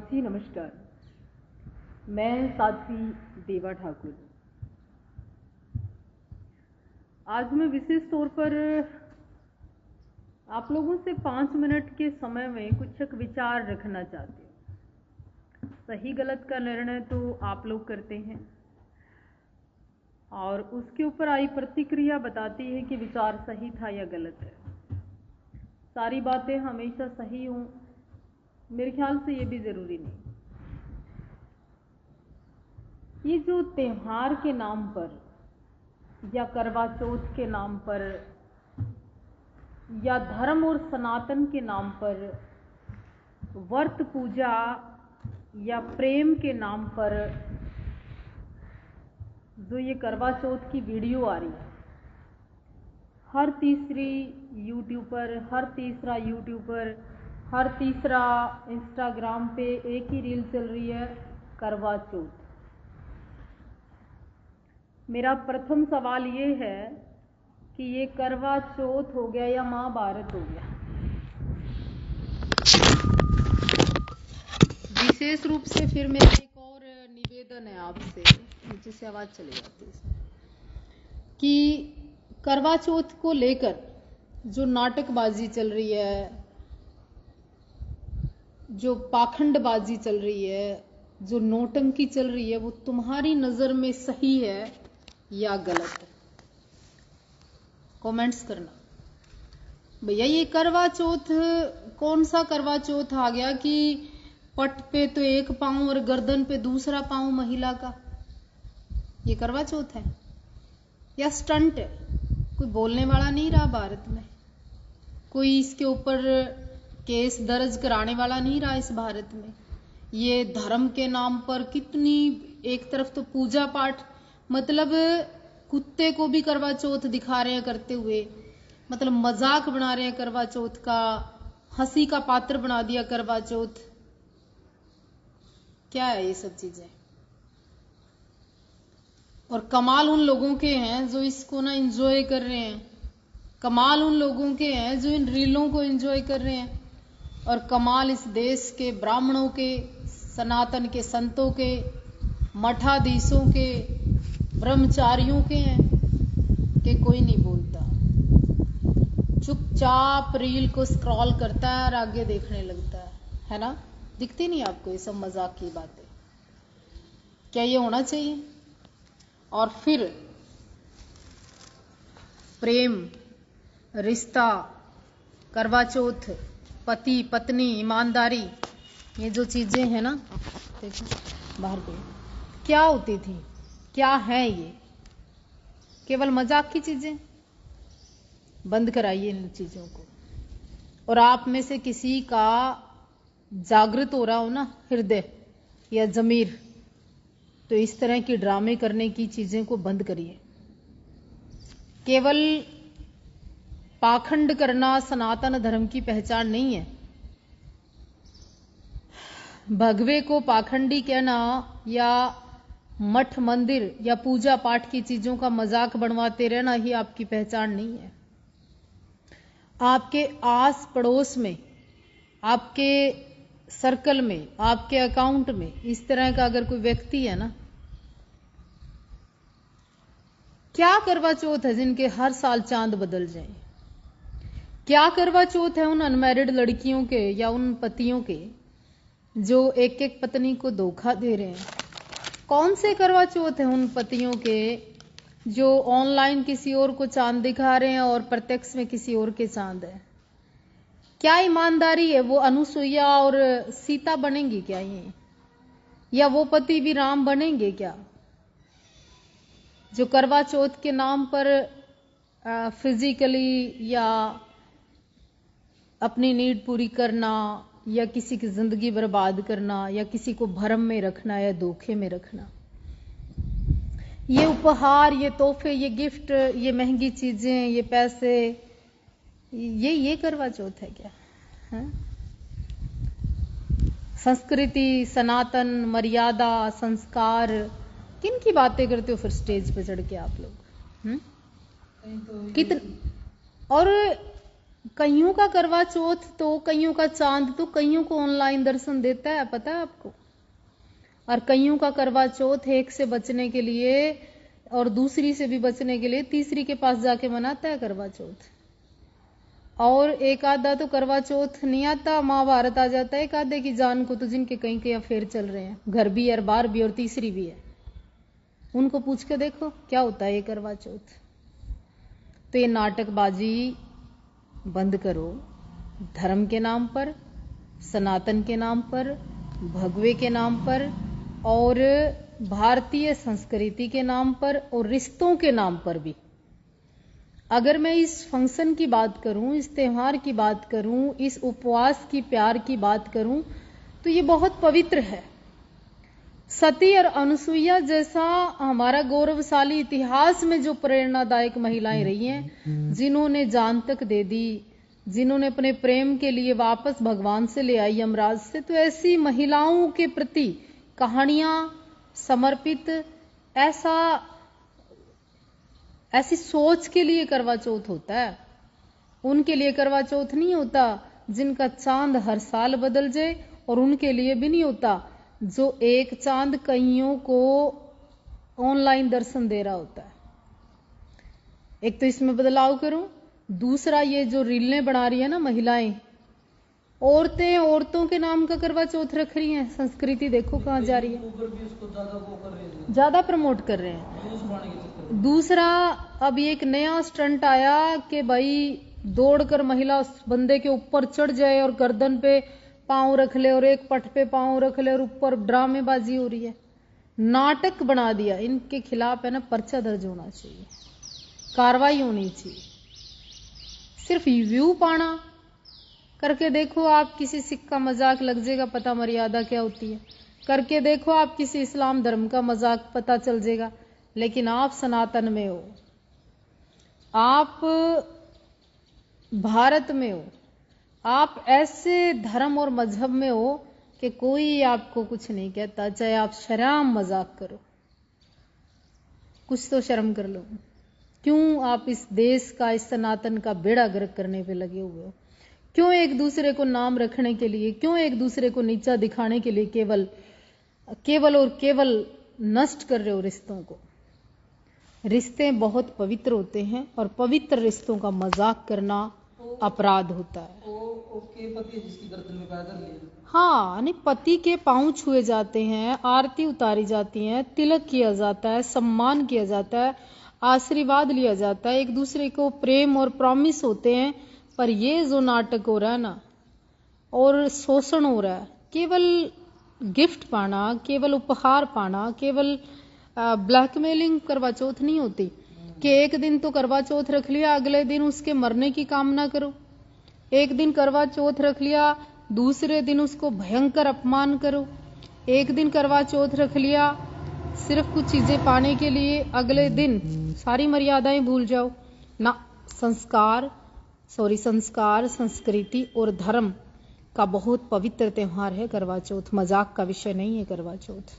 जी नमस्कार, मैं साध्वी देवा ठाकुर। आज मैं विशेष तौर पर आप लोगों से 5 मिनट के समय में कुछ एक विचार रखना चाहती हूँ। सही गलत का निर्णय तो आप लोग करते हैं और उसके ऊपर आई प्रतिक्रिया बताती है कि विचार सही था या गलत है। सारी बातें हमेशा सही हों मेरे ख्याल से ये भी ज़रूरी नहीं। ये जो त्योहार के नाम पर या करवा चौथ के नाम पर या धर्म और सनातन के नाम पर व्रत पूजा या प्रेम के नाम पर जो ये करवा चौथ की वीडियो आ रही है, हर तीसरी यूट्यूबर, हर तीसरा यूट्यूबर, हर तीसरा इंस्टाग्राम पे एक ही रील चल रही है, करवा चौथ। मेरा प्रथम सवाल ये है कि ये करवा चौथ हो गया या महाभारत हो गया? विशेष रूप से फिर मेरा एक और निवेदन है आपसे, नीचे से आवाज चली जाती है, कि करवा चौथ को लेकर जो नाटकबाजी चल रही है, जो पाखंडबाजी चल रही है, जो नौटंकी चल रही है, वो तुम्हारी नजर में सही है या गलत है? कमेंट्स करना भैया। ये करवा चौथ कौन सा करवा चौथ आ गया कि पट पे तो एक पांव और गर्दन पे दूसरा पांव महिला का? ये करवा चौथ है या स्टंट है? कोई बोलने वाला नहीं रहा भारत में, कोई इसके ऊपर केस दर्ज कराने वाला नहीं रहा इस भारत में। ये धर्म के नाम पर कितनी, एक तरफ तो पूजा पाठ, मतलब कुत्ते को भी करवा चौथ दिखा रहे हैं करते हुए, मतलब मजाक बना रहे हैं करवा चौथ का, हंसी का पात्र बना दिया करवा चौथ। क्या है ये सब चीजें? और कमाल उन लोगों के हैं जो इसको ना एंजॉय कर रहे हैं, कमाल उन लोगों के हैं जो इन रीलों को एंजॉय कर रहे हैं, और कमाल इस देश के ब्राह्मणों के, सनातन के संतों के, मठाधीशों के, ब्रह्मचारियों के हैं कि कोई नहीं बोलता, चुपचाप रील को स्क्रॉल करता है और आगे देखने लगता है ना? दिखती नहीं आपको ये सब मजाक की बातें? क्या ये होना चाहिए? और फिर प्रेम, रिश्ता, करवा चौथ, पति पत्नी, ईमानदारी, ये जो चीजें हैं ना, देखो बाहर पे क्या होती थी, क्या है ये? केवल मजाक की चीजें। बंद कराइए इन चीजों को। और आप में से किसी का जागृत हो रहा हो ना हृदय या जमीर, तो इस तरह की ड्रामे करने की चीजें को बंद करिए। केवल पाखंड करना सनातन धर्म की पहचान नहीं है। भगवे को पाखंडी कहना या मठ मंदिर या पूजा पाठ की चीजों का मजाक बनवाते रहना ही आपकी पहचान नहीं है। आपके आस पड़ोस में, आपके सर्कल में, आपके अकाउंट में इस तरह का अगर कोई व्यक्ति है ना, क्या करवा चौथ है जिनके हर साल चांद बदल जाए? क्या करवा चौथ है उन अनमैरिड लड़कियों के या उन पतियों के जो एक एक पत्नी को धोखा दे रहे हैं? कौन से करवा चौथ है उन पतियों के जो ऑनलाइन किसी और को चांद दिखा रहे हैं और प्रत्यक्ष में किसी और के चांद है? क्या ईमानदारी है? वो अनुसुईया और सीता बनेंगी क्या ये? या वो पति भी राम बनेंगे क्या? जो करवा चौथ के नाम पर फिजिकली या अपनी नीड पूरी करना या किसी की जिंदगी बर्बाद करना या किसी को भरम में रखना या धोखे में रखना, ये उपहार, ये तोहफे, ये गिफ्ट, ये महंगी चीजें, ये पैसे, ये करवा चौथ है क्या? है? संस्कृति, सनातन, मर्यादा, संस्कार, किन की बातें करते हो फिर स्टेज पे चढ़ के आप लोग? कितने और कईयों का करवा चौथ तो, कईयों का चांद तो कईयों को ऑनलाइन दर्शन देता है, पता है आपको? और कईयों का करवा चौथ एक से बचने के लिए और दूसरी से भी बचने के लिए तीसरी के पास जाके मनाता है करवा चौथ। और एक आधा तो करवा चौथ नहीं आता, महाभारत आ जाता है एक आधे की जान को, तो जिनके कहीं कहीं अफेयर चल रहे हैं, घर भी और बाहर भी और तीसरी भी है, उनको पूछ के देखो क्या होता है ये करवा चौथ। तो ये नाटकबाजी बंद करो, धर्म के नाम पर, सनातन के नाम पर, भगवे के नाम पर और भारतीय संस्कृति के नाम पर और रिश्तों के नाम पर भी। अगर मैं इस फंक्शन की बात करूं, इस त्योहार की बात करूं, इस उपवास की प्यार की बात करूं, तो ये बहुत पवित्र है। सती और अनुसुईया जैसा हमारा गौरवशाली इतिहास में जो प्रेरणादायक महिलाएं रही हैं, जिन्होंने जान तक दे दी, जिन्होंने अपने प्रेम के लिए वापस भगवान से ले आई यमराज से, तो ऐसी महिलाओं के प्रति कहानियां समर्पित ऐसी सोच के लिए करवा चौथ होता है। उनके लिए करवा चौथ नहीं होता जिनका चांद हर साल बदल जाए, और उनके लिए भी नहीं होता जो एक चांद कईयों को ऑनलाइन दर्शन दे रहा होता है। एक तो इसमें बदलाव करूं, दूसरा ये जो रीलें बना रही है ना महिलाएं, औरतें औरतों के नाम का करवा चौथ रख रही हैं। संस्कृति देखो कहां जा रही है, ज्यादा प्रमोट कर रहे हैं। दूसरा अब एक नया स्टंट आया कि भाई दौड़कर महिला उस बंदे के ऊपर चढ़ जाए और गर्दन पे पांव रख ले और एक पट पे पांव रख ले और ऊपर ड्रामेबाजी हो रही है, नाटक बना दिया। इनके खिलाफ है ना पर्चा दर्ज होना चाहिए, कार्रवाई होनी चाहिए। सिर्फ व्यू पाना करके देखो आप, किसी सिख का मजाक लग जाएगा, पता मर्यादा क्या होती है। करके देखो आप किसी इस्लाम धर्म का मजाक, पता चल जाएगा। लेकिन आप सनातन में हो, आप भारत में हो, आप ऐसे धर्म और मजहब में हो कि कोई आपको कुछ नहीं कहता, चाहे आप शर्म मजाक करो। कुछ तो शर्म कर लो। क्यों आप इस देश का, इस सनातन का बेड़ा गर्क करने पे लगे हुए हो? क्यों एक दूसरे को नाम रखने के लिए, क्यों एक दूसरे को नीचा दिखाने के लिए केवल और केवल नष्ट कर रहे हो रिश्तों को? रिश्ते बहुत पवित्र होते हैं और पवित्र रिश्तों का मजाक करना अपराध होता है। पति जिसकी गर्दन में पैदल ले, हाँ, नहीं, पति के पांव छुए जाते हैं, आरती उतारी जाती है, तिलक किया जाता है, सम्मान किया जाता है, आशीर्वाद लिया जाता है, एक दूसरे को प्रेम और प्रॉमिस होते हैं। पर ये जो नाटक हो रहा है ना, और शोषण हो रहा है, केवल गिफ्ट पाना, केवल उपहार पाना, केवल ब्लैकमेलिंग करवा चौथ नहीं होती कि एक दिन तो करवा चौथ रख लिया, अगले दिन उसके मरने की कामना करो। एक दिन करवा चौथ रख लिया, दूसरे दिन उसको भयंकर अपमान करो। एक दिन करवा चौथ रख लिया सिर्फ कुछ चीजें पाने के लिए, अगले दिन सारी मर्यादाएं भूल जाओ ना। संस्कार, संस्कृति और धर्म का बहुत पवित्र त्योहार है करवा चौथ, मजाक का विषय नहीं है करवा चौथ।